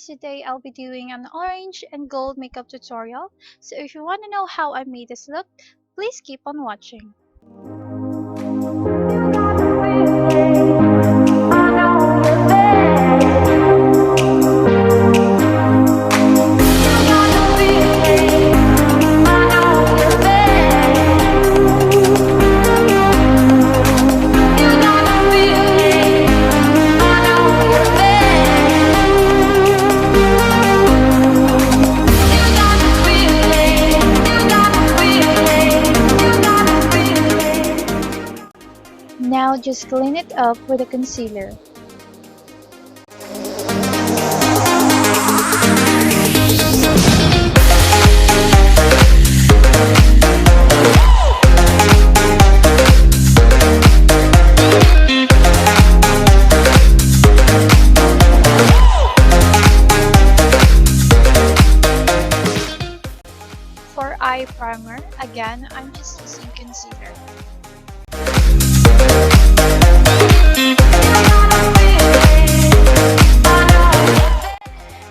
today I'll be doing an orange and gold makeup tutorial. So if you want to know how I made this look, please keep on watching. Now just clean it up with a concealer. For eye primer, again, I'm just using concealer.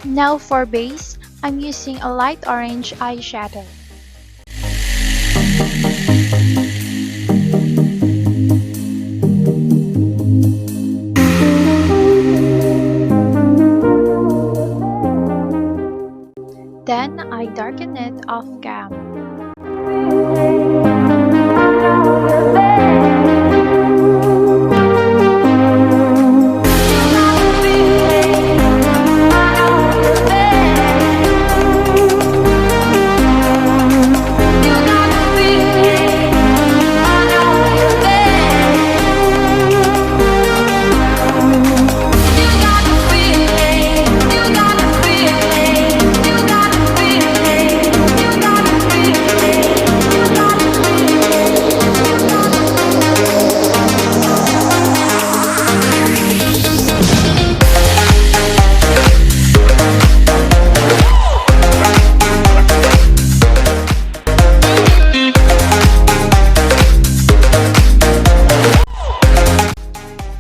Now for base, I'm using a light orange eyeshadow. Then I darken it off cam.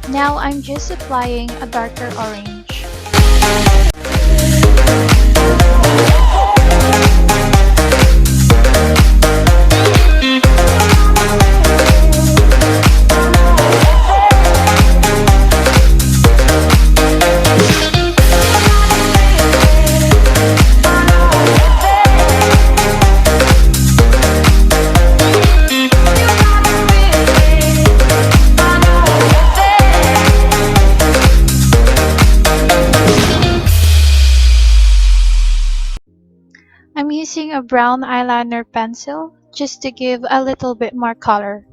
Now I'm just applying a darker orange. I'm using a brown eyeliner pencil just to give a little bit more color.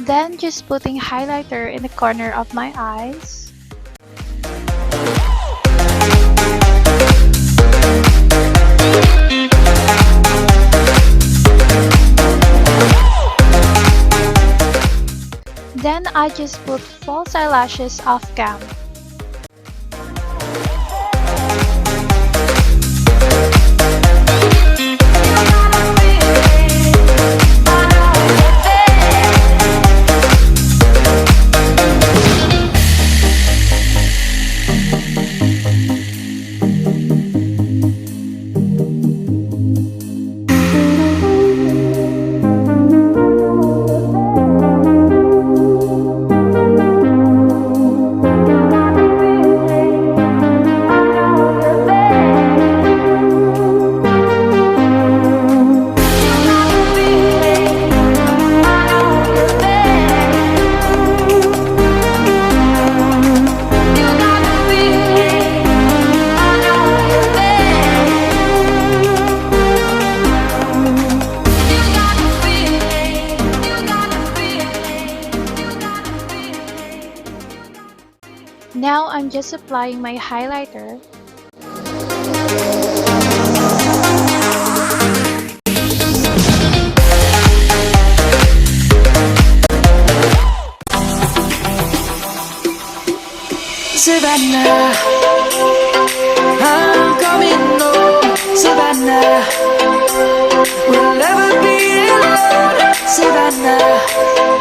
Then just putting highlighter in the corner of my eyes. Then I just put false eyelashes off cam. Now I'm just applying my highlighter. Savannah, I'm coming home. Savannah, we'll never be alone. Savannah.